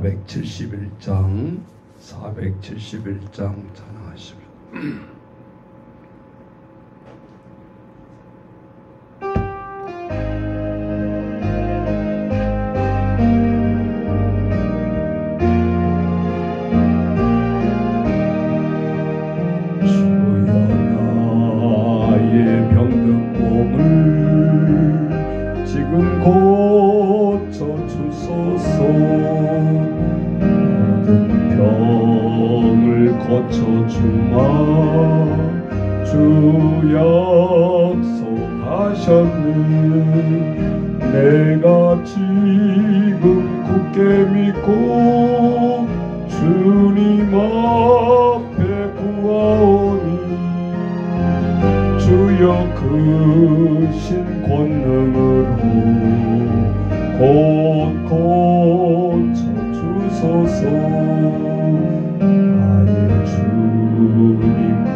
471장 찬양하십시오. 주 약속하셨네. 내가 지금 굳게 믿고 주님 앞에 구하오니 주여 크신 권능으로 곧 고쳐주소서.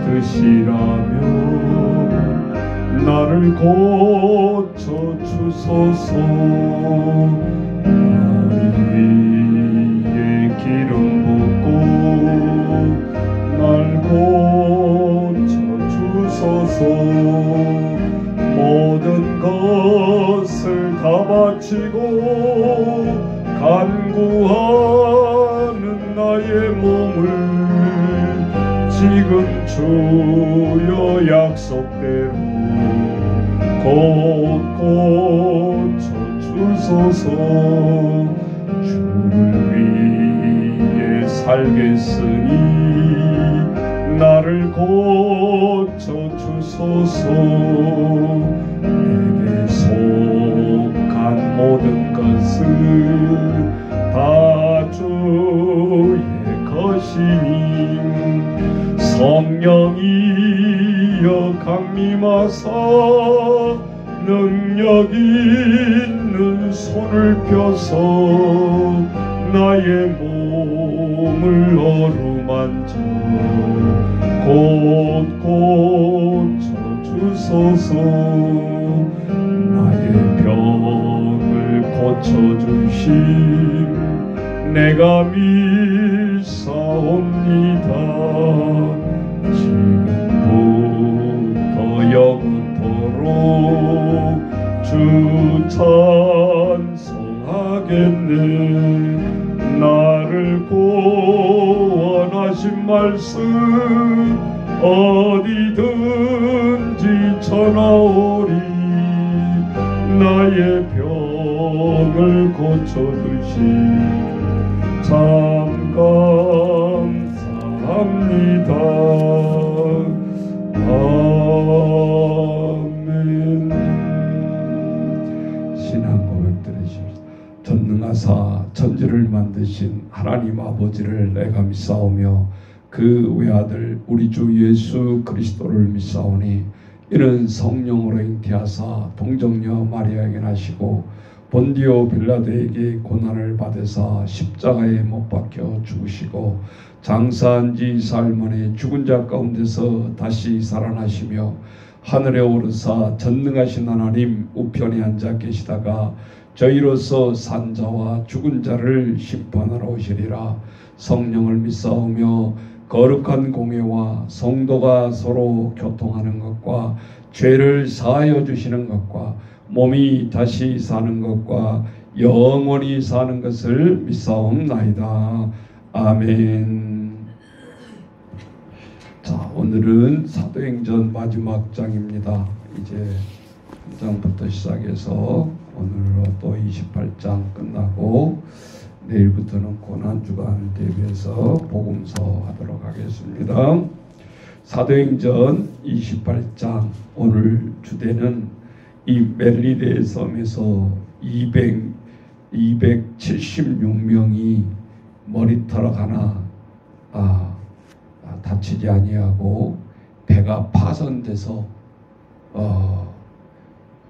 뜻이라며 나를 고쳐주소서. 나를 위에 기름 붓고 날 고쳐주소서. 모든 것을 다 바치고 간구하는 나의 몸을 지금 주여 약속대로 곧 고쳐주소서. 주를 위해 살겠으니 나를 고쳐주소서. 내게 속한 모든 것을 다 주의 것이니 성령이여 강림하사 능력 있는 손을 펴서 나의 몸을 어루만져 곧 고쳐주소서. 나의 병을 고쳐주심 내가 믿사옵니다. 지금부터 영원토록 주 찬송하겠네. 나를 구원하신 말씀 어디든지 전하오리. 나의 병을 고쳐주신 참 감사합니다. 아멘. 신앙 고백 드리십시오. 전능하사 천지를 만드신 하나님 아버지를 내가 믿사오며 그 외아들 우리 주 예수 그리스도를 믿사오니 이는 성령으로 잉태하사 동정녀 마리아에게 나시고 본디오 빌라도에게 고난을 받으사 십자가에 못 박혀 죽으시고 장사한 지 사흘 만에 죽은 자 가운데서 다시 살아나시며 하늘에 오르사 전능하신 하나님 우편에 앉아 계시다가 저희로서 산 자와 죽은 자를 심판하러 오시리라. 성령을 믿사오며 거룩한 공회와 성도가 서로 교통하는 것과 죄를 사하여 주시는 것과 몸이 다시 사는 것과 영원히 사는 것을 믿사옵나이다. 아멘. 자, 오늘은 사도행전 마지막 장입니다. 이제 1장부터 시작해서 오늘로 또 28장 끝나고 내일부터는 고난주간 대비해서 복음서 하도록 하겠습니다. 사도행전 28장 오늘 주제는 이 멜리데 섬에서 276명이 머리털 하나 다치지 아니하고 배가 파손돼서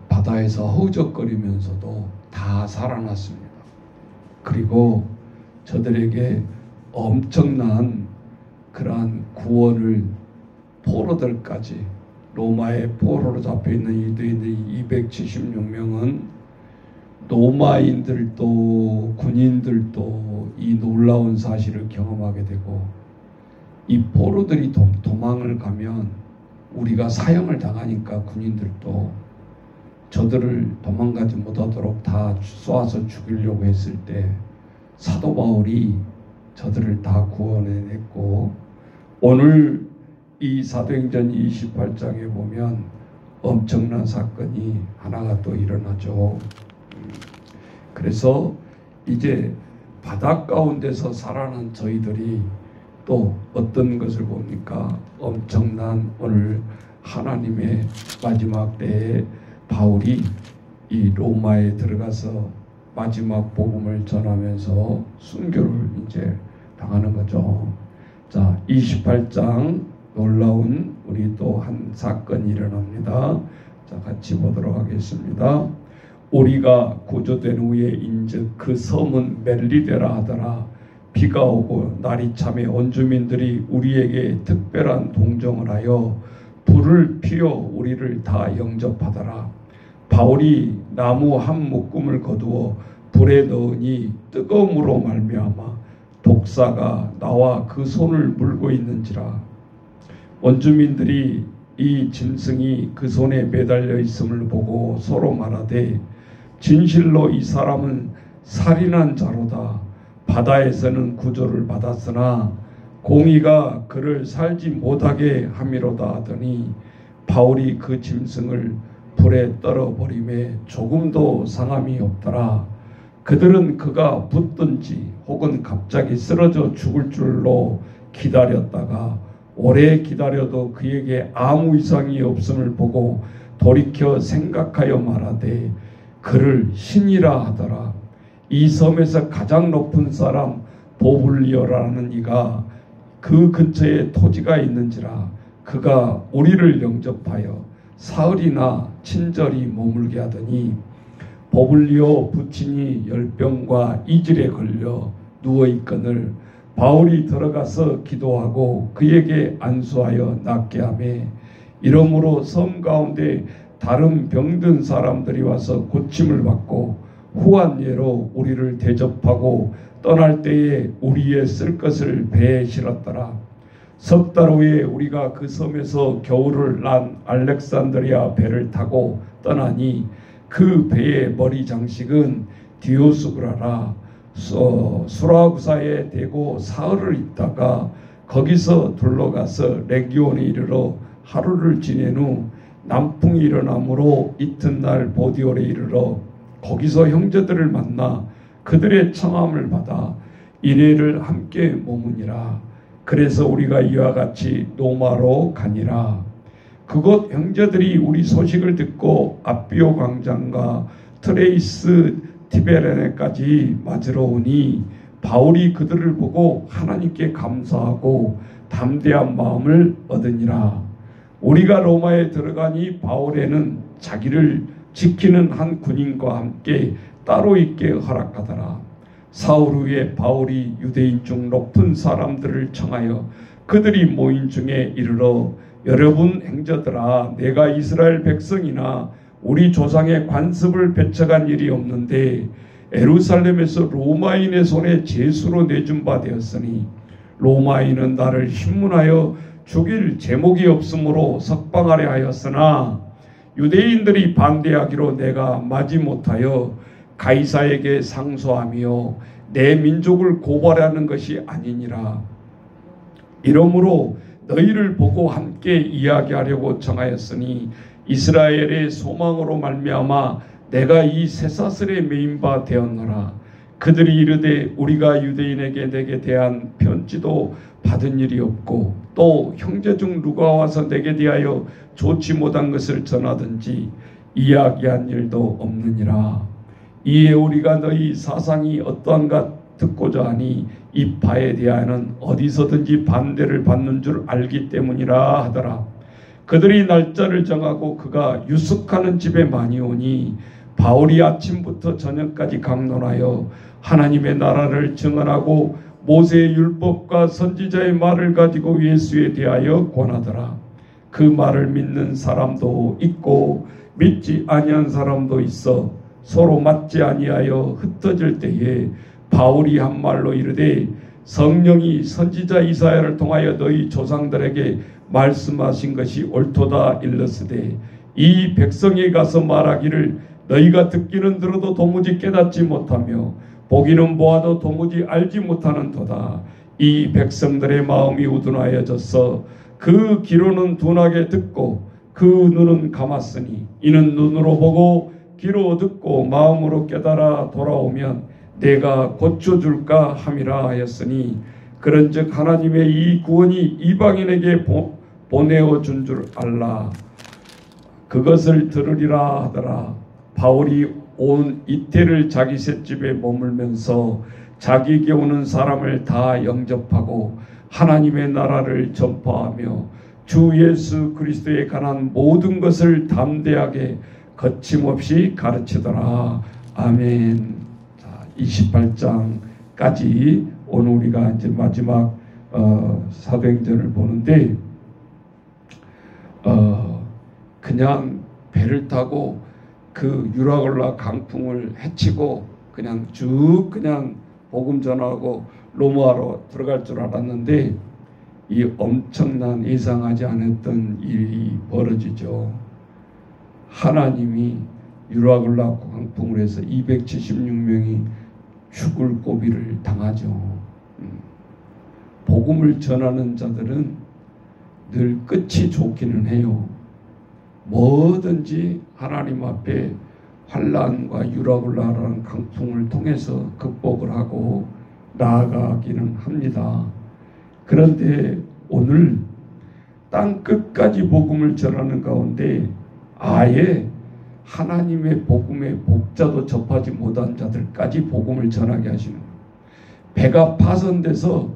바다에서 허우적거리면서도 다 살아났습니다. 그리고 저들에게 엄청난 그러한 구원을 포로들까지 로마의 포로로 잡혀있는 유대인들이 276명은 로마인들도 군인들도 이 놀라운 사실을 경험하게 되고, 이 포로들이 도망을 가면 우리가 사형을 당하니까 군인들도 저들을 도망가지 못하도록 다 쏘아서 죽이려고 했을 때 사도 바울이 저들을 다 구원해냈고, 오늘 이 사도행전 28장에 보면 엄청난 사건이 하나가 또 일어나죠. 그래서 이제 바닷 가운데서 살아난 저희들이 또 어떤 것을 봅니까? 엄청난 오늘 하나님의 마지막 때에 바울이 이 로마에 들어가서 마지막 복음을 전하면서 순교를 이제 당하는 거죠. 자, 28장 놀라운 우리 또 한 사건이 일어납니다. 자, 같이 보도록 하겠습니다. 우리가 구조된 후에 인즉 그 섬은 멜리데라 하더라. 비가 오고 날이 참에 온 주민들이 우리에게 특별한 동정을 하여 불을 피워 우리를 다 영접하더라. 바울이 나무 한 묶음을 거두어 불에 넣으니 뜨거움으로 말미암아 독사가 나와 그 손을 물고 있는지라. 원주민들이 이 짐승이 그 손에 매달려 있음을 보고 서로 말하되 진실로 이 사람은 살인한 자로다. 바다에서는 구조를 받았으나 공의가 그를 살지 못하게 함이로다 하더니 바울이 그 짐승을 불에 떨어버림에 조금도 상함이 없더라. 그들은 그가 붙든지 혹은 갑자기 쓰러져 죽을 줄로 기다렸다가 오래 기다려도 그에게 아무 이상이 없음을 보고 돌이켜 생각하여 말하되 그를 신이라 하더라. 이 섬에서 가장 높은 사람 보블리오라는 이가 그 근처에 토지가 있는지라. 그가 우리를 영접하여 사흘이나 친절히 머물게 하더니 보블리오 부친이 열병과 이질에 걸려 누워있거늘 바울이 들어가서 기도하고 그에게 안수하여 낫게 하며 이러므로 섬 가운데 다른 병든 사람들이 와서 고침을 받고 후한 예로 우리를 대접하고 떠날 때에 우리의 쓸 것을 배에 실었더라. 석 달 후에 우리가 그 섬에서 겨울을 난 알렉산드리아 배를 타고 떠나니 그 배의 머리 장식은 디오스구라라. 수라구사에 대고 사흘을 있다가 거기서 둘러가서 레기온에 이르러 하루를 지낸 후 남풍이 일어나므로 이튿날 보디올에 이르러 거기서 형제들을 만나 그들의 청함을 받아 이래를 함께 머무니라. 그래서 우리가 이와 같이 노마로 가니라. 그곳 형제들이 우리 소식을 듣고 아비오 광장과 트레이스 티베레네까지 맞으러 오니 바울이 그들을 보고 하나님께 감사하고 담대한 마음을 얻으니라. 우리가 로마에 들어가니 바울에는 자기를 지키는 한 군인과 함께 따로 있게 허락하더라. 사흘 후에 바울이 유대인 중 높은 사람들을 청하여 그들이 모인 중에 이르러 여러분 행자들아, 내가 이스라엘 백성이나 우리 조상의 관습을 배척한 일이 없는데 예루살렘에서 로마인의 손에 제수로 내준 바 되었으니 로마인은 나를 신문하여 죽일 제목이 없으므로 석방하려 하였으나 유대인들이 반대하기로 내가 마지못하여 가이사에게 상소하며 내 민족을 고발하는 것이 아니니라. 이러므로 너희를 보고 함께 이야기하려고 정하였으니 이스라엘의 소망으로 말미암아 내가 이 쇠사슬에 매인 바 되었노라. 그들이 이르되 우리가 유대인에게 내게 대한 편지도 받은 일이 없고 또 형제 중 누가 와서 내게 대하여 좋지 못한 것을 전하든지 이야기한 일도 없느니라. 이에 우리가 너희 사상이 어떠한가 듣고자 하니 이 바에 대하여는 어디서든지 반대를 받는 줄 알기 때문이라 하더라. 그들이 날짜를 정하고 그가 유숙하는 집에 많이 오니 바울이 아침부터 저녁까지 강론하여 하나님의 나라를 증언하고 모세의 율법과 선지자의 말을 가지고 예수에 대하여 권하더라. 그 말을 믿는 사람도 있고 믿지 아니한 사람도 있어 서로 맞지 아니하여 흩어질 때에 바울이 한 말로 이르되 성령이 선지자 이사야를 통하여 너희 조상들에게 말씀하신 것이 옳도다 일렀으되 이 백성에 가서 말하기를 너희가 듣기는 들어도 도무지 깨닫지 못하며 보기는 보아도 도무지 알지 못하는도다. 이 백성들의 마음이 우둔하여져서 그 귀로는 둔하게 듣고 그 눈은 감았으니 이는 눈으로 보고 귀로 듣고 마음으로 깨달아 돌아오면 내가 고쳐줄까 함이라 하였으니 그런즉 하나님의 이 구원이 이방인에게 보내어 준 줄 알라. 그것을 들으리라 하더라. 바울이 온 이태를 자기 셋집에 머물면서 자기에게 오는 사람을 다 영접하고 하나님의 나라를 전파하며 주 예수 그리스도에 관한 모든 것을 담대하게 거침없이 가르치더라. 아멘. 자, 28장까지 오늘 우리가 이제 마지막 사도행전을 보는데 그냥 배를 타고 그 유라굴라 강풍을 헤치고 그냥 쭉 그냥 복음 전하고 로마로 들어갈 줄 알았는데 이 엄청난 예상하지 않았던 일이 벌어지죠. 하나님이 유라굴라 강풍을 해서 276명이 죽을 고비를 당하죠. 복음을 전하는 자들은 늘 끝이 좋기는 해요. 뭐든지 하나님 앞에 환난과 유라굴라라는 강풍을 통해서 극복을 하고 나아가기는 합니다. 그런데 오늘 땅 끝까지 복음을 전하는 가운데 아예 하나님의 복음의 복자도 접하지 못한 자들까지 복음을 전하게 하시는 거예요. 배가 파손돼서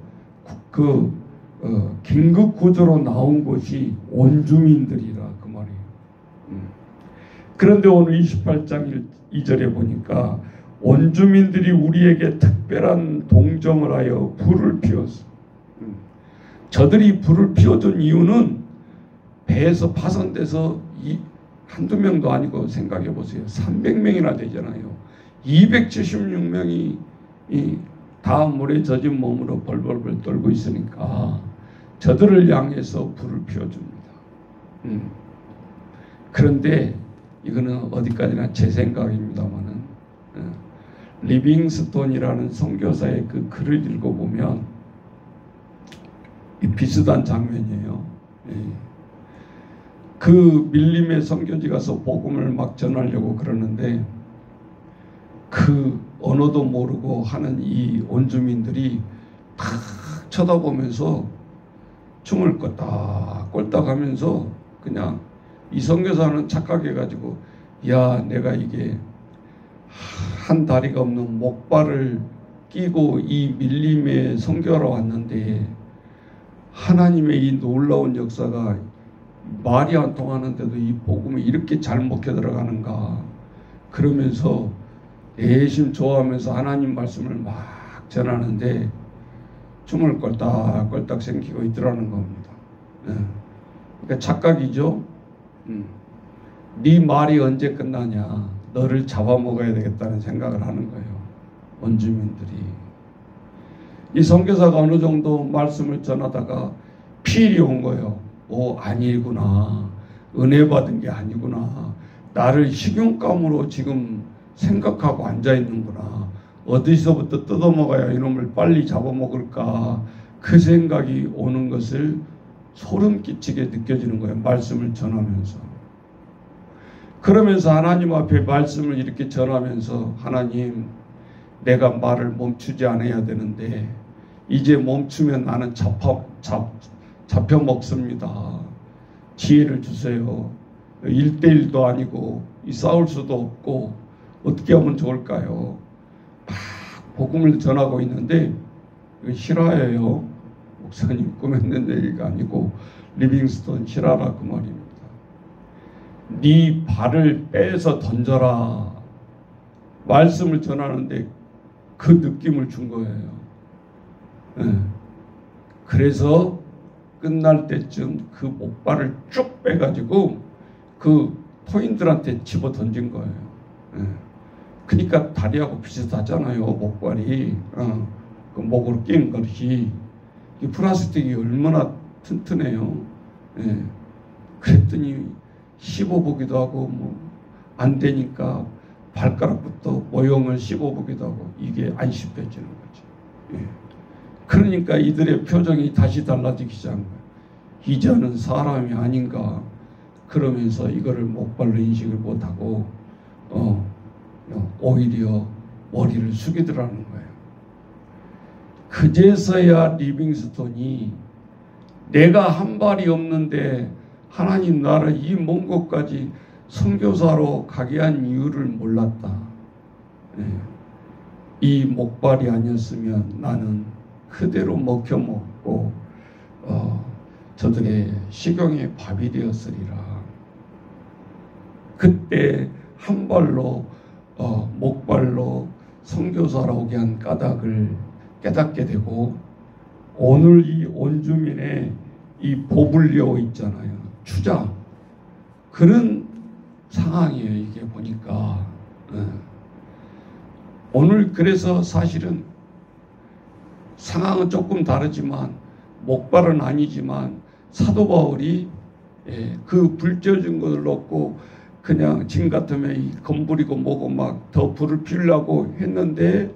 긴급 구조로 나온 곳이 원주민들이라 그 말이에요. 그런데 오늘 28장 2절에 보니까 원주민들이 우리에게 특별한 동정을 하여 불을 피웠어. 저들이 불을 피워준 이유는 배에서 파손돼서 한두 명도 아니고 생각해 보세요. 300명이나 되잖아요. 276명이 다 물에 젖은 몸으로 벌벌벌 떨고 있으니까 저들을 향해서 불을 피워줍니다. 그런데 이거는 어디까지나 제 생각입니다만은 리빙스톤이라는 선교사의 그 글을 읽어보면 비슷한 장면이에요. 그 밀림의 선교지 가서 복음을 막 전하려고 그러는데 그 언어도 모르고 하는 이 원주민들이 탁 쳐다보면서 춤을 껐다 하면서 그냥 이 선교사는 착각해가지고 야 내가 이게 한 다리가 없는 목발을 끼고 이 밀림에 선교하러 왔는데 하나님의 이 놀라운 역사가 말이 안 통하는데도 이 복음이 이렇게 잘 먹혀 들어가는가 그러면서 내심 좋아하면서 하나님 말씀을 막 전하는데 춤을 꼴딱꼴딱 생기고 있더라는 겁니다. 그러니까 착각이죠. 네 말이 언제 끝나냐 너를 잡아먹어야 되겠다는 생각을 하는 거예요. 원주민들이. 이 선교사가 어느 정도 말씀을 전하다가 필이 온 거예요. 아니구나. 은혜 받은 게 아니구나. 나를 식용감으로 지금 생각하고 앉아있는구나. 어디서부터 뜯어먹어야 이놈을 빨리 잡아먹을까. 그 생각이 오는 것을 소름 끼치게 느껴지는 거예요. 말씀을 전하면서. 그러면서 하나님 앞에 말씀을 이렇게 전하면서 하나님 내가 말을 멈추지 않아야 되는데 이제 멈추면 나는 잡혀 먹습니다. 지혜를 주세요. 1대1도 아니고 싸울 수도 없고 어떻게 하면 좋을까요? 막 복음을 전하고 있는데 이거 실화예요. 목사님 꾸몄는 얘기가 아니고 리빙스톤 실화라 그 말입니다. 네 발을 빼서 던져라. 말씀을 전하는데 그 느낌을 준 거예요. 그래서 끝날 때쯤 그 목발을 쭉 빼가지고 그 토인들한테 집어 던진 거예요. 그러니까 다리하고 비슷하잖아요. 목발이 그 목으로 끼는 것이 이 플라스틱이 얼마나 튼튼해요. 예. 그랬더니 씹어보기도 하고 뭐 안 되니까 발가락부터 모형을 씹어보기도 하고 이게 안 씹혀지는 거지. 예. 그러니까 이들의 표정이 다시 달라지기 시작한 거예요. 이자는 사람이 아닌가. 그러면서 이거를 목발로 인식을 못하고 오히려 머리를 숙이더라는 거예요. 그제서야 리빙스톤이 내가 한 발이 없는데 하나님 나를 이 먼 곳까지 선교사로 가게 한 이유를 몰랐다. 네. 이 목발이 아니었으면 나는 그대로 먹혀먹고 저들의 식용의 밥이 되었으리라. 그때 한 발로 목발로 선교사로 오게 한 까닭을 깨닫게 되고 오늘 이 온주민의 이 보불리오 있잖아요. 추자. 그런 상황이에요. 이게 보니까. 오늘 그래서 사실은 상황은 조금 다르지만 목발은 아니지만 사도 바울이 그 불 쬐어진 것을 놓고 그냥 지금 같으면 이 건불이고 뭐고 막 더 불을 피우려고 했는데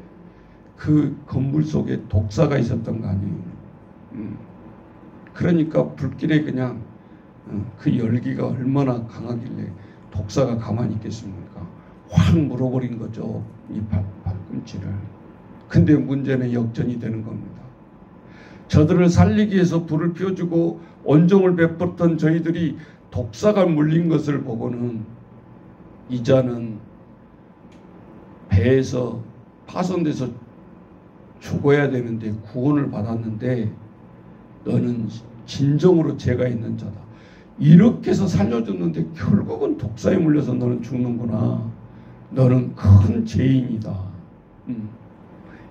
그 건물 속에 독사가 있었던 거 아니에요. 그러니까 불길에 그냥 그 열기가 얼마나 강하길래 독사가 가만히 있겠습니까? 확 물어버린 거죠. 이 발꿈치를. 근데 문제는 역전이 되는 겁니다. 저들을 살리기 위해서 불을 피워주고 온종을 베풀었던 저희들이 독사가 물린 것을 보고는 이자는 배에서 파손돼서 죽어야 되는데 구원을 받았는데 너는 진정으로 죄가 있는 자다. 이렇게 해서 살려줬는데 결국은 독사에 물려서 너는 죽는구나. 너는 큰 죄인이다.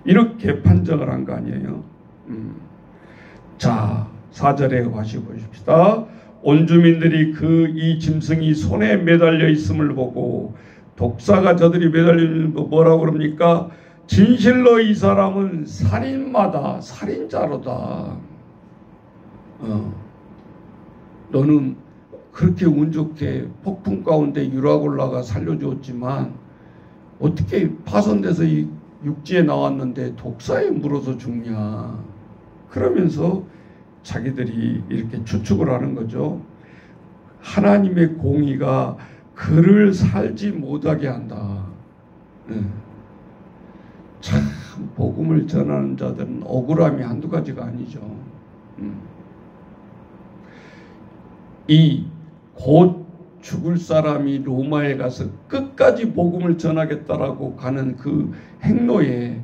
이렇게 판정을 한 거 아니에요. 자, 4절에 다시 보십시다. 온주민들이 이 짐승이 손에 매달려 있음을 보고 독사가 저들이 매달려 있는 거 뭐라고 그럽니까? 진실로 이 사람은 살인마다, 살인자로다. 너는 그렇게 운 좋게 폭풍 가운데 유락 올라가 살려주었지만 어떻게 파손돼서 이 육지에 나왔는데 독사에 물어서 죽냐. 그러면서 자기들이 이렇게 추측을 하는 거죠. 하나님의 공의가 그를 살지 못하게 한다. 참 복음을 전하는 자들은 억울함이 한두 가지가 아니죠. 이 곧 죽을 사람이 로마에 가서 끝까지 복음을 전하겠다라고 가는 그 행로에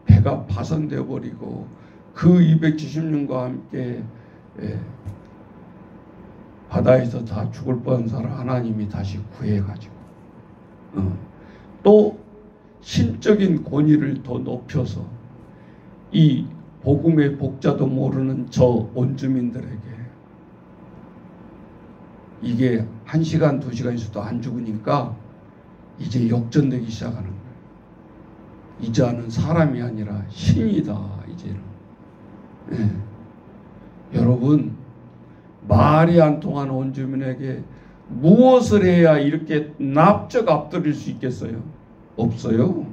배가 파손되어 버리고 그 270년과 함께 바다에서 다 죽을 뻔한 사람 하나님이 다시 구해가지고 또 신적인 권위를 더 높여서 이 복음의 복자도 모르는 저 온주민들에게 이게 1시간 2시간 있어도 안 죽으니까 이제 역전되기 시작하는 거예요. 이자는 사람이 아니라 신이다. 이제는. 여러분 말이 안 통하는 온주민에게 무엇을 해야 이렇게 납작 엎드릴 수 있겠어요? 없어요.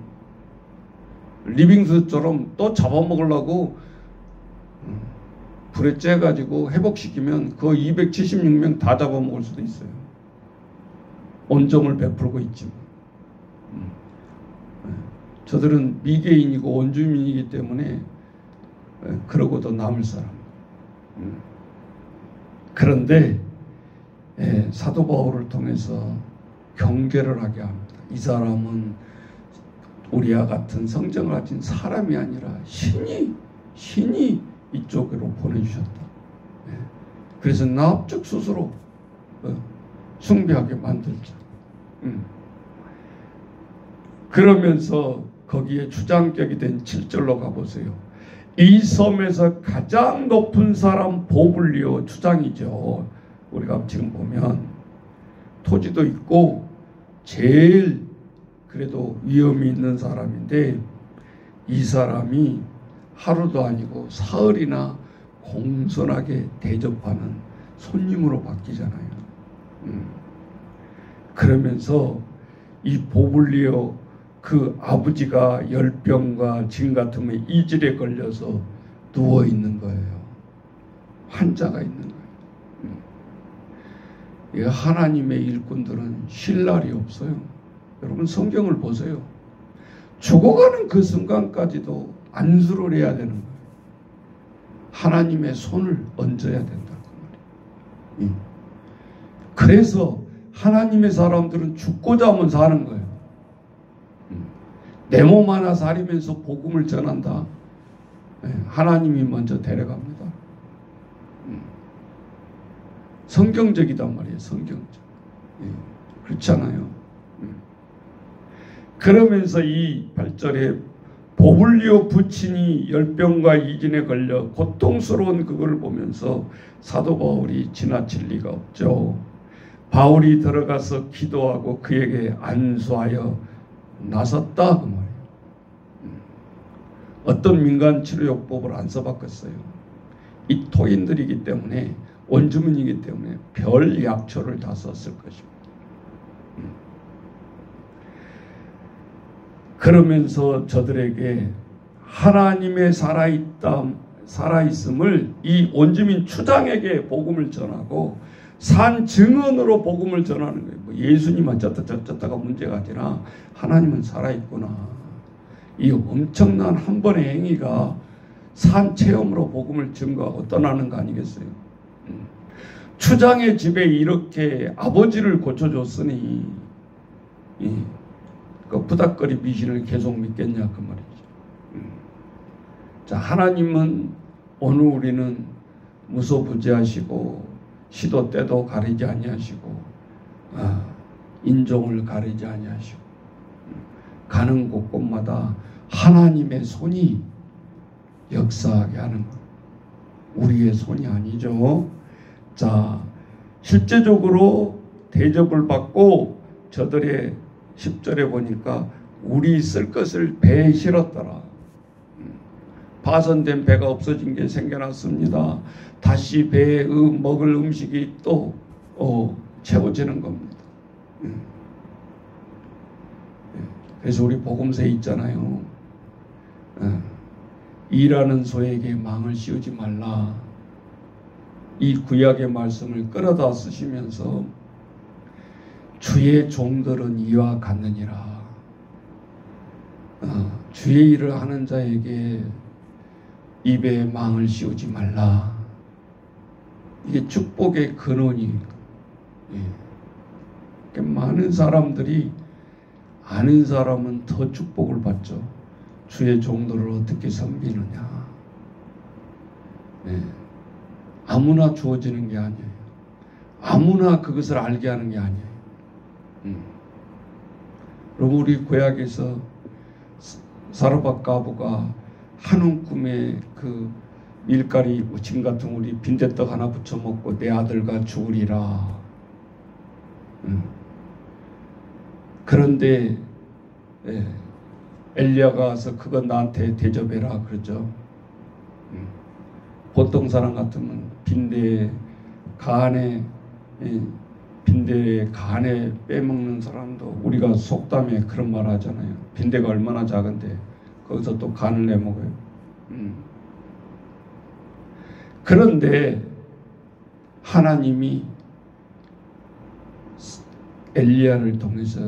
리빙스처럼 또 잡아먹으려고 불에 쬐가지고 회복시키면 그 276명 다 잡아먹을 수도 있어요. 온종을 베풀고 있지만. 저들은 미개인이고 원주민이기 때문에 그러고도 남을 사람. 그런데 사도 바울을 통해서 경계를 하게 합니다. 이 사람은 우리와 같은 성정을 가진 사람이 아니라 신이 이쪽으로 보내주셨다. 그래서 납작 스스로 숭배하게 만들자. 그러면서 거기에 주장격이 된 7절로 가보세요. 이 섬에서 가장 높은 사람 보블리오 주장이죠. 우리가 지금 보면 토지도 있고 제일 그래도 위험이 있는 사람인데 이 사람이 하루도 아니고 사흘이나 공손하게 대접하는 손님으로 바뀌잖아요. 그러면서 이 보블리오 그 아버지가 열병과 진 같으면 이질에 걸려서 누워 있는 거예요. 환자가 있는 거예요. 하나님의 일꾼들은 쉴 날이 없어요. 여러분 성경을 보세요. 죽어가는 그 순간까지도 안수를 해야 되는 거예요. 하나님의 손을 얹어야 된다 그 말이에요. 그래서 하나님의 사람들은 죽고자 하면 사는 거예요. 내 몸 하나 사리면서 복음을 전한다. 하나님이 먼저 데려갑니다. 성경적이단 말이에요. 성경적. 그렇잖아요. 그러면서 이 8절에 보블리오 부친이 열병과 이진에 걸려 고통스러운 그걸 보면서 사도 바울이 지나칠 리가 없죠. 바울이 들어가서 기도하고 그에게 안수하여 나섰다 그 말이에요. 어떤 민간치료요법을 안 써봤겠어요. 이 토인들이기 때문에 원주민이기 때문에 별 약초를 다 썼을 것입니다. 그러면서 저들에게 하나님의 살아있음을 이 원주민 추장에게 복음을 전하고 산 증언으로 복음을 전하는 거예요. 뭐 예수님 어쩌다가 문제가 아니라 하나님은 살아있구나. 이 엄청난 한 번의 행위가 산 체험으로 복음을 증거하고 떠나는 거 아니겠어요? 추장의 집에 이렇게 아버지를 고쳐줬으니 그 부닥거리 미신을 계속 믿겠냐 그 말이죠. 자, 하나님은 오늘 우리는 무소부지하시고 시도 때도 가리지 아니하시고 인종을 가리지 아니하시고 가는 곳곳마다 하나님의 손이 역사하게 하는 것. 우리의 손이 아니죠. 자, 실제적으로 대접을 받고 저들의 10절에 보니까 우리 쓸 것을 배에 실었더라. 파손된 배가 없어진 게 생겨났습니다. 다시 배에 먹을 음식이 또 채워지는 겁니다. 그래서 우리 복음서에 있잖아요. 일하는 소에게 망을 씌우지 말라. 이 구약의 말씀을 끌어다 쓰시면서 주의 종들은 이와 같느니라. 주의 일을 하는 자에게 입에 망을 씌우지 말라. 이게 축복의 근원이에요. 많은 사람들이 아는 사람은 더 축복을 받죠. 주의 종들을 어떻게 섬기느냐. 아무나 주어지는 게 아니에요. 아무나 그것을 알게 하는 게 아니에요. 그럼 우리 구약에서 사르밧 가부가 한운 꿈에 그 밀가리 지금 같은 우리 빈대떡 하나 부쳐 먹고 내 아들과 죽으리라. 그런데 엘리야가 와서 그건 나한테 대접해라 그러죠. 보통 사람 같으면 빈대의 간에 빼먹는 사람도 우리가 속담에 그런 말 하잖아요. 빈대가 얼마나 작은데 거기서 또 간을 내먹어요. 그런데 하나님이 엘리야를 통해서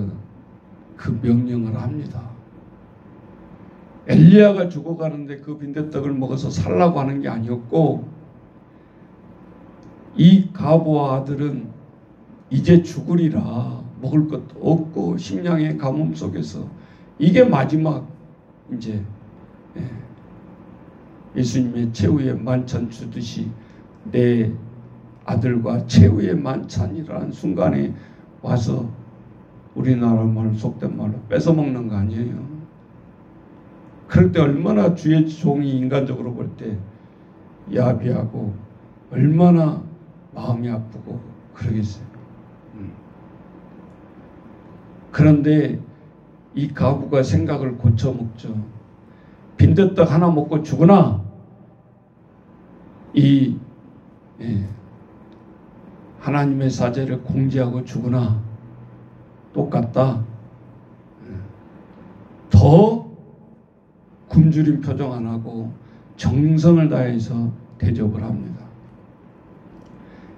그 명령을 합니다. 엘리야가 죽어가는데 그 빈대떡을 먹어서 살라고 하는 게 아니었고, 이 가부와 아들은 이제 죽으리라. 먹을 것도 없고 식량의 가뭄 속에서 이게 마지막 이제 예수님의 최후의 만찬 주듯이 내 아들과 최후의 만찬이라는 순간에 와서 우리나라 말 속된 말로 뺏어 먹는 거 아니에요. 그럴 때 얼마나 주의 종이 인간적으로 볼 때 야비하고 얼마나 마음이 아프고 그러겠어요. 그런데 이 가부가 생각을 고쳐먹죠. 빈대떡 하나 먹고 죽으나 하나님의 사제를 공지하고 죽으나 똑같다. 더 굶주린 표정 안 하고 정성을 다해서 대접을 합니다.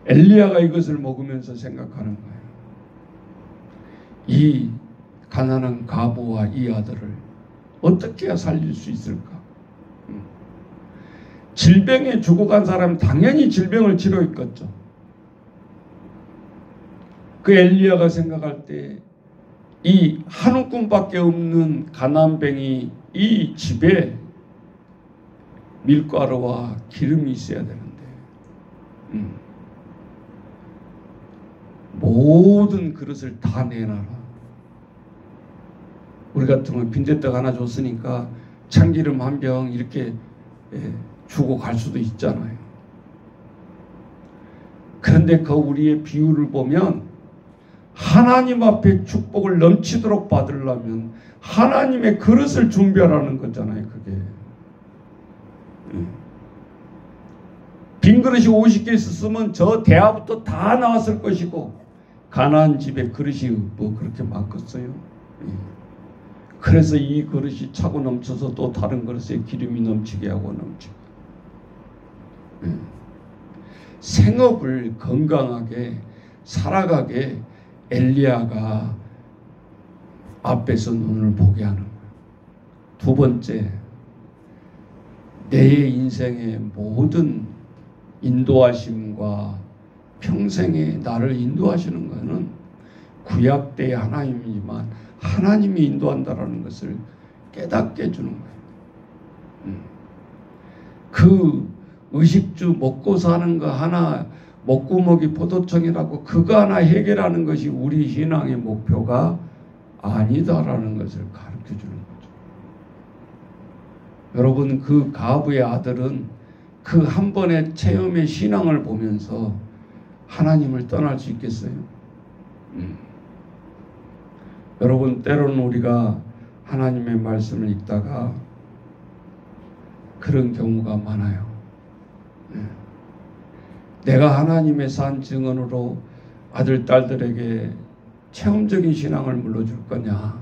엘리야가 이것을 먹으면서 생각하는 거예요. 이 가난한 가부와 이 아들을 어떻게 해야 살릴 수 있을까? 질병에 죽어간 사람은 당연히 질병을 치료했겠죠. 그 엘리야가 생각할 때 이 한 움큼밖에 없는 가난뱅이 이 집에 밀가루와 기름이 있어야 되는데 모든 그릇을 다 내놔라. 우리 같으면 빈대떡 하나 줬으니까 참기름 한 병 이렇게 주고 갈 수도 있잖아요. 그런데 그 우리의 비유를 보면 하나님 앞에 축복을 넘치도록 받으려면 하나님의 그릇을 준비하라는 거잖아요. 그게 빈 그릇이 50개 있었으면 저 대하부터 다 나왔을 것이고 가난한 집에 그릇이 뭐 그렇게 많겠어요. 그래서 이 그릇이 차고 넘쳐서 또 다른 그릇에 기름이 넘치게 하고 넘치고 생업을 건강하게 살아가게 엘리야가 앞에서 눈을 보게 하는 거예요. 두 번째, 내 인생의 모든 인도하심과 평생에 나를 인도하시는 것은 구약 때의 하나님이지만 하나님이 인도한다라는 것을 깨닫게 해주는 거예요. 그 의식주 먹고 사는 거 하나 먹고 먹이 포도청이라고 그거 하나 해결하는 것이 우리 신앙의 목표가 아니다라는 것을 가르쳐 주는 거죠. 여러분, 그 가부의 아들은 그 한 번의 체험의 신앙을 보면서 하나님을 떠날 수 있겠어요? 여러분, 때로는 우리가 하나님의 말씀을 읽다가 그런 경우가 많아요. 내가 하나님의 산 증언으로 아들, 딸들에게 체험적인 신앙을 물려줄 거냐,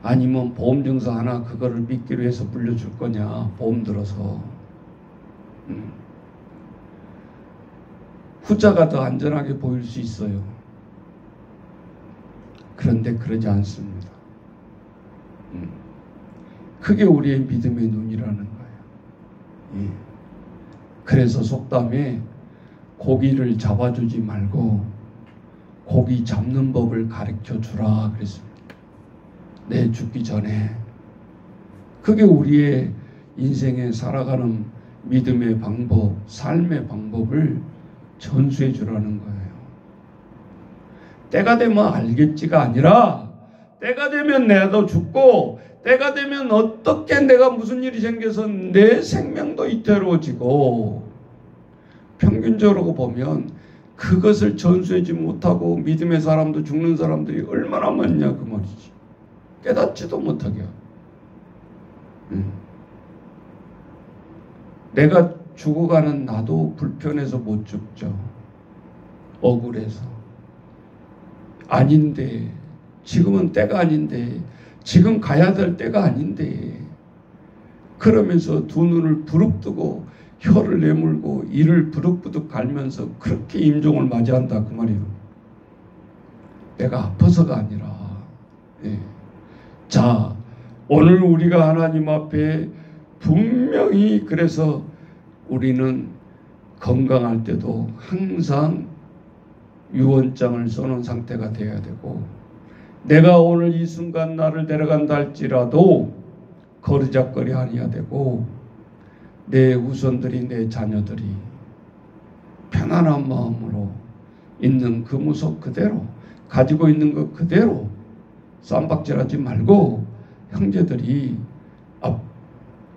아니면 보험증서 하나 그거를 믿기로 해서 불려줄 거냐, 보험 들어서. 후자가 더 안전하게 보일 수 있어요. 그런데 그러지 않습니다. 그게 우리의 믿음의 눈이라는 거예요. 그래서 속담에 고기를 잡아주지 말고 고기 잡는 법을 가르쳐 주라 그랬습니다. 내 죽기 전에. 그게 우리의 인생에 살아가는 믿음의 방법, 삶의 방법을 전수해 주라는 거예요. 때가 되면 알겠지가 아니라 때가 되면 내도 죽고 때가 되면 어떻게 내가 무슨 일이 생겨서 내 생명도 이태로워지고, 평균적으로 보면 그것을 전수하지 못하고 믿음의 사람도 죽는 사람들이 얼마나 많냐 그 말이지. 깨닫지도 못하게 하고. 내가 죽어가는 나도 불편해서 못 죽죠. 억울해서. 아닌데, 지금은 때가 아닌데, 지금 가야 될 때가 아닌데, 그러면서 두 눈을 부릅뜨고 혀를 내물고 이를 부득부득 갈면서 그렇게 임종을 맞이한다 그 말이에요. 내가 아파서가 아니라. 자, 오늘 우리가 하나님 앞에 분명히, 그래서 우리는 건강할 때도 항상 유언장을 써놓은 상태가 되어야 되고, 내가 오늘 이 순간 나를 데려간다 할지라도 거리작거리 아니어야 되고, 내 후손들이, 내 자녀들이 편안한 마음으로 있는 그 모습 그대로, 가지고 있는 것 그대로 쌈박질하지 말고 형제들이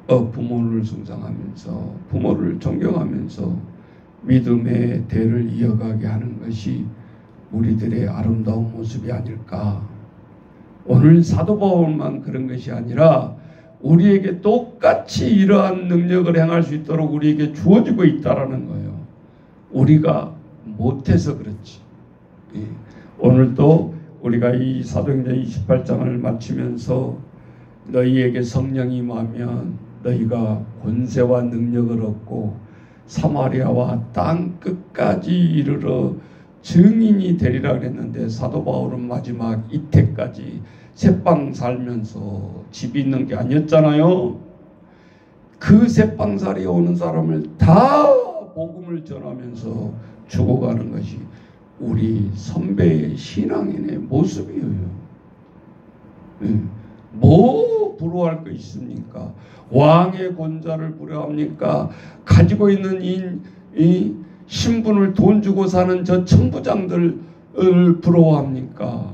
부모를 숭상하면서, 부모를 존경하면서 믿음의 대를 이어가게 하는 것이 우리들의 아름다운 모습이 아닐까. 오늘 사도 바울만 그런 것이 아니라 우리에게 똑같이 이러한 능력을 행할 수 있도록 우리에게 주어지고 있다라는 거예요. 우리가 못해서 그렇지. 예. 오늘도 우리가 이 사도행전 28장을 마치면서 너희에게 성령이 임하면 너희가 권세와 능력을 얻고 사마리아와 땅 끝까지 이르러 증인이 되리라 그랬는데, 사도 바울은 마지막 이때까지 새빵 살면서 집이 있는 게 아니었잖아요. 그 새빵살이에 오는 사람을 다 복음을 전하면서 죽어가는 것이 우리 선배의 신앙인의 모습이에요. 뭐 부러워할 거 있습니까? 왕의 권좌를 부러워합니까? 가지고 있는 이 신분을 돈 주고 사는 저 천부장들을 부러워합니까?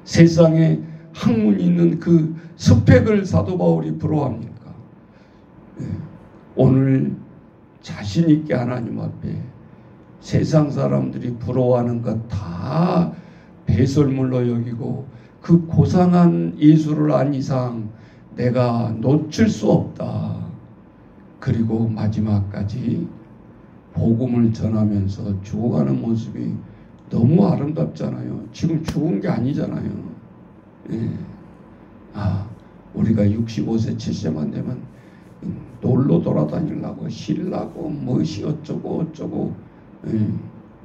세상에 학문이 있는 그 스펙을 사도 바울이 부러워합니까? 오늘 자신 있게 하나님 앞에 세상 사람들이 부러워하는 것 다 배설물로 여기고 그 고상한 예수를 안 이상 내가 놓칠 수 없다. 그리고 마지막까지 복음을 전하면서 죽어가는 모습이 너무 아름답잖아요. 지금 죽은 게 아니잖아요. 예. 우리가 65세 70세만 되면 놀러 돌아다니려고 쉬려고 무엇이 어쩌고 예.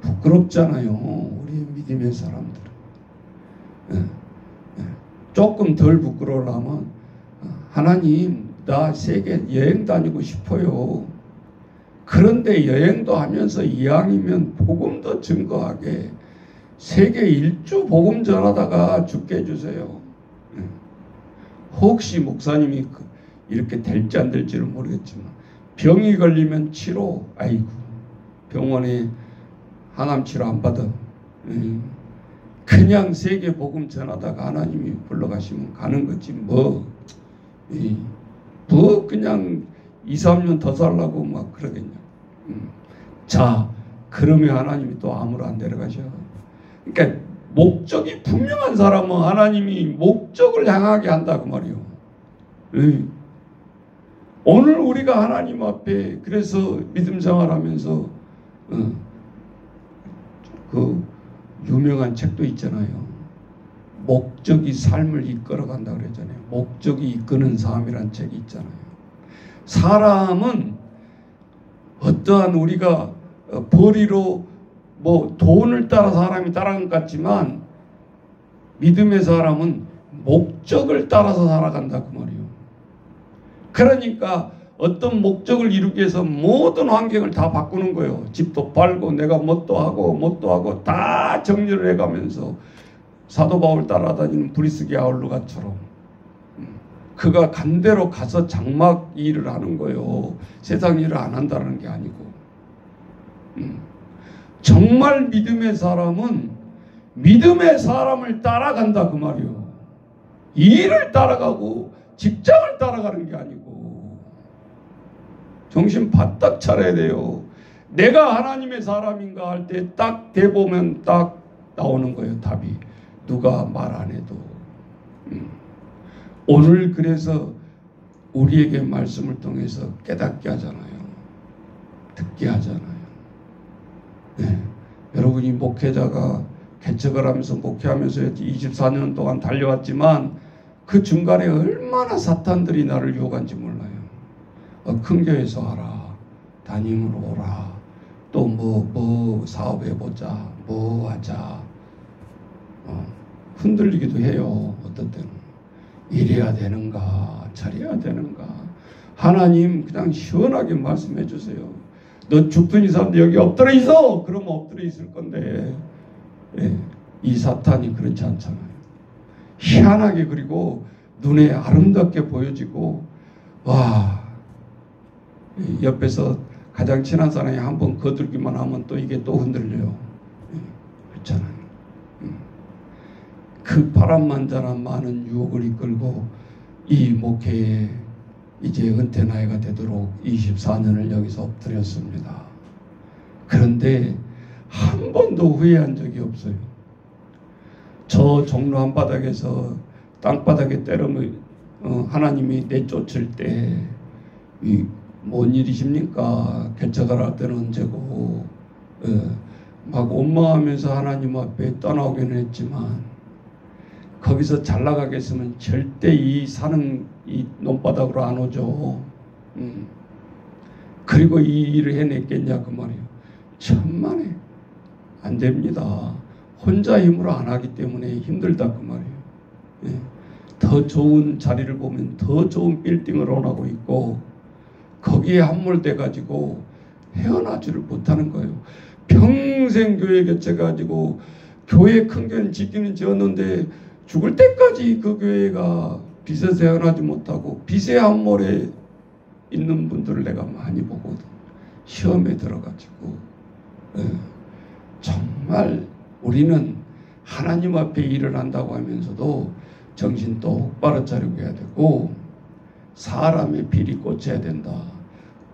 부끄럽잖아요. 우리 믿음의 사람들은. 예. 조금 덜 부끄러우려면 하나님 나 세계 여행 다니고 싶어요. 그런데 여행도 하면서 이왕이면 복음도 증거하게 세계 일주 복음 전하다가 죽게 해주세요. 혹시 목사님이 이렇게 될지 안 될지는 모르겠지만 병이 걸리면 치료, 아이고 병원에 항암 치료 안 받아. 그냥 세계 복음 전하다가 하나님이 불러가시면 가는 거지 뭐 그냥 2, 3년 더 살라고 막 그러겠냐. 자, 그러면 하나님이 또 암으로 안 데려가셔. 그러니까 목적이 분명한 사람은 하나님이 목적을 향하게 한다 그 말이요. 오늘 우리가 하나님 앞에 그래서 믿음 생활하면서 그 유명한 책도 있잖아요. 목적이 삶을 이끌어간다 그러잖아요. 목적이 이끄는 삶이란 책이 있잖아요. 사람은 어떠한 우리가 벌이로 뭐 돈을 따라 사람이 따라간 것 같지만 믿음의 사람은 목적을 따라서 살아간다 그 말이에요. 그러니까 어떤 목적을 이루기 위해서 모든 환경을 다 바꾸는 거예요. 집도 팔고 내가 뭣도 하고 다 정리를 해가면서 사도 바울 따라다니는 브리스기 아울루가처럼 그가 간 대로 가서 장막 일을 하는 거예요. 세상 일을 안 한다는 게 아니고. 정말 믿음의 사람은 믿음의 사람을 따라간다 그 말이에요. 일을 따라가고 직장을 따라가는 게 아니고. 정신 바짝 차려야 돼요. 내가 하나님의 사람인가 할 때 딱 대보면 딱 나오는 거예요. 답이. 누가 말 안 해도. 오늘 그래서 우리에게 말씀을 통해서 깨닫게 하잖아요. 듣게 하잖아요. 네. 여러분이 목회자가 개척을 하면서 목회하면서 24년 동안 달려왔지만 그 중간에 얼마나 사탄들이 나를 유혹한지 몰라요. 큰 교회에서 하라. 담임으로 오라. 또 뭐 사업해보자. 뭐 하자. 흔들리기도 해요. 어떤 때는. 이래야 되는가 저래야 되는가. 하나님 그냥 시원하게 말씀해 주세요. 너 죽더니 사람들 여기 엎드려 있어. 그러면 엎드려 있을 건데 이 사탄이 그렇지 않잖아요. 희한하게 그리고 눈에 아름답게 보여지고 와 옆에서 가장 친한 사람이 한번 거들기만 하면 또 이게 또 흔들려요. 그렇잖아요. 그 바람만장한 많은 유혹을 이끌고 이 목회에 이제 은퇴 나이가 되도록 24년을 여기서 엎드렸습니다. 그런데 한 번도 후회한 적이 없어요. 저 종로 한바닥에서 땅바닥에 때려면 하나님이 내쫓을 때 뭔 일이십니까? 개척을 때는 언제고 막 원망하면서 하나님 앞에 떠나오기는 했지만 거기서 잘 나가겠으면 절대 이 사는 이 논바닥으로 안 오죠. 그리고 이 일을 해냈겠냐 그 말이에요. 천만에 안 됩니다. 혼자 힘으로 안 하기 때문에 힘들다 그 말이에요. 예. 더 좋은 자리를 보면 더 좋은 빌딩을 원하고 있고 거기에 함몰돼 가지고 헤어나지를 못하는 거예요. 평생 교회 곁에 가지고 교회 큰 교회는 짓기는 지었는데 죽을 때까지 그 교회가 빚에서 헤어나지 못하고 빚의 함몰에 있는 분들을 내가 많이 보거든. 시험에 들어가지고 정말 우리는 하나님 앞에 일을 한다고 하면서도 정신 똑바로 차리고 해야 되고 사람의 비리 꽂혀야 된다.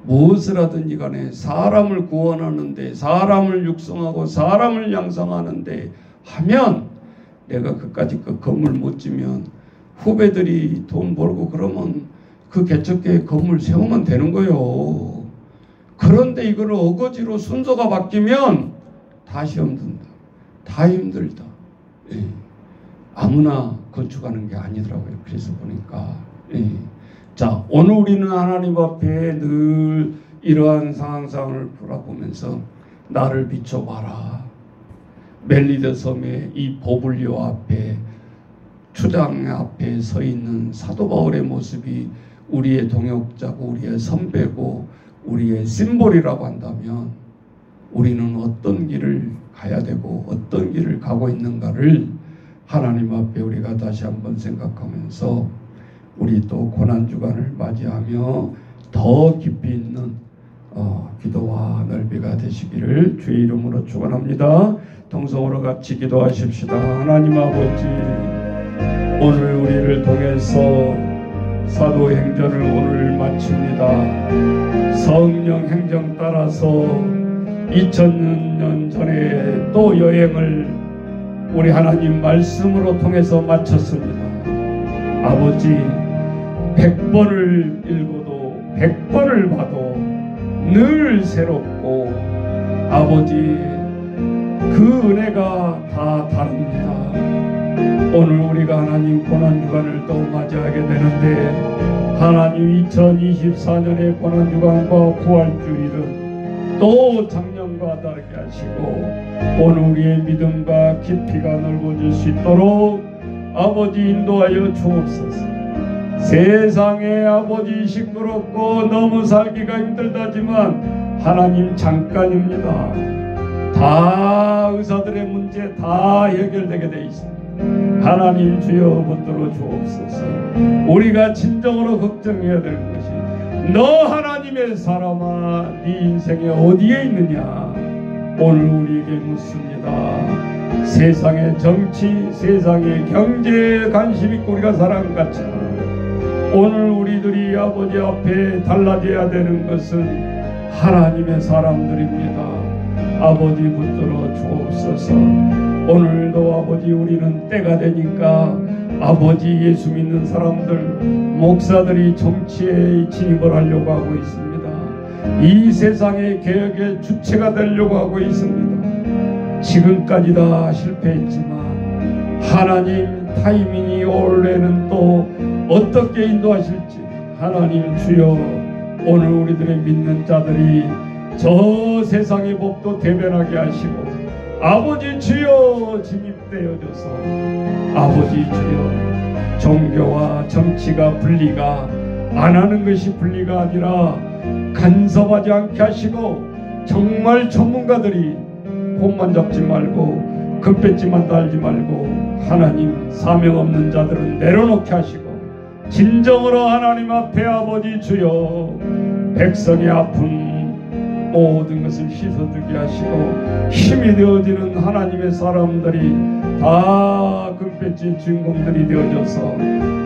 무엇을 하든지 간에 사람을 구원하는데 사람을 육성하고 사람을 양성하는데 하면 내가 그까짓 그 건물 못 지면 후배들이 돈 벌고 그러면 그 개척교회 건물 세우면 되는 거예요. 그런데 이걸 어거지로 순서가 바뀌면 다 시험 든다. 다 힘들다. 예. 아무나 건축하는 게 아니더라고요. 그래서 보니까 자, 오늘 우리는 하나님 앞에 늘 이러한 상황을 바라보면서 나를 비춰봐라. 멜리드 섬의 이 보블리오 앞에 추장 앞에 서 있는 사도 바울의 모습이 우리의 동역자고 우리의 선배고 우리의 심볼이라고 한다면 우리는 어떤 길을 가야 되고 어떤 길을 가고 있는가를 하나님 앞에 우리가 다시 한번 생각하면서 우리 또 고난주간을 맞이하며 더 깊이 있는 기도와 넓이가 되시기를 주의 이름으로 축원합니다. 동성으로 같이 기도하십시다. 하나님 아버지, 오늘 우리를 통해서 사도행전을 오늘 마칩니다. 성령 행정 따라서 2000년 전에 또 여행을 우리 하나님 말씀으로 통해서 마쳤습니다. 아버지, 100번을 읽어도 100번을 봐도 늘 새롭고 아버지 그 은혜가 다 다릅니다. 오늘 우리가 하나님 고난주간을 또 맞이하게 되는데 하나님 2024년의 고난주간과 부활주일은 또 작년과 다르게 하시고 오늘 우리의 믿음과 깊이가 넓어질 수 있도록 아버지 인도하여 주옵소서. 세상에 아버지 시끄럽고 너무 살기가 힘들다지만 하나님 잠깐입니다. 다 의사들의 문제 다 해결되게 돼 있습니다. 하나님 주여 붙들어 주옵소서. 우리가 진정으로 걱정해야 될 것이 너 하나님의 사람아 네 인생에 어디에 있느냐 오늘 우리에게 묻습니다. 세상의 정치, 세상의 경제에 관심 있고 우리가 살아간 같지만 오늘 우리들이 아버지 앞에 달라져야 되는 것은 하나님의 사람들입니다. 아버지 붙들어 주옵소서. 오늘도 아버지 우리는 때가 되니까 아버지 예수 믿는 사람들 목사들이 정치에 진입을 하려고 하고 있습니다. 이 세상의 개혁의 주체가 되려고 하고 있습니다. 지금까지 다 실패했지만 하나님 타이밍이 올해는 또 어떻게 인도하실지 하나님 주여 오늘 우리들의 믿는 자들이 저 세상의 법도 대변하게 하시고 아버지 주여 진입되어져서 아버지 주여 종교와 정치가 분리가 안 하는 것이 분리가 아니라 간섭하지 않게 하시고 정말 전문가들이 폼만 잡지 말고 급배지만 달지 말고 하나님 사명 없는 자들은 내려놓게 하시고 진정으로 하나님 앞에 아버지 주여 백성의 아픈 모든 것을 씻어주게 하시고 힘이 되어지는 하나님의 사람들이 다 금배지 주인공들이 되어져서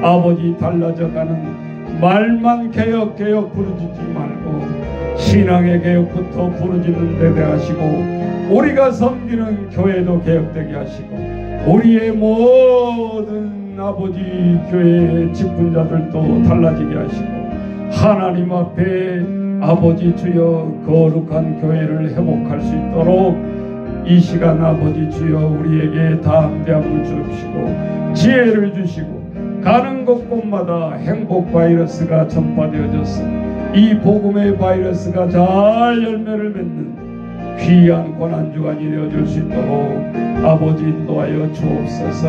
아버지 달라져가는 말만 개혁 부르짖지 말고 신앙의 개혁부터 부르짖는 데 하시고 우리가 섬기는 교회도 개혁되게 하시고 우리의 모든 아버지 교회의 직분자들도 달라지게 하시고 하나님 앞에 아버지 주여 거룩한 교회를 회복할 수 있도록 이 시간 아버지 주여 우리에게 담대함을 주시고 지혜를 주시고 가는 곳곳마다 행복 바이러스가 전파되어져서 이 복음의 바이러스가 잘 열매를 맺는 귀한 고난주간이 되어줄 수 있도록 아버지 인도하여 주옵소서.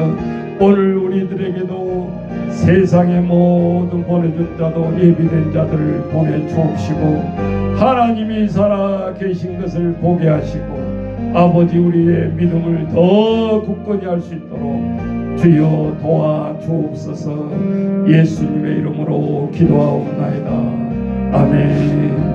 오늘 우리들에게도 세상의 모든 보내준 자도 예비된 자들을 보내주옵시고 하나님이 살아 계신 것을 보게 하시고 아버지 우리의 믿음을 더 굳건히 할 수 있도록 주여 도와주옵소서. 예수님의 이름으로 기도하옵나이다. 아멘.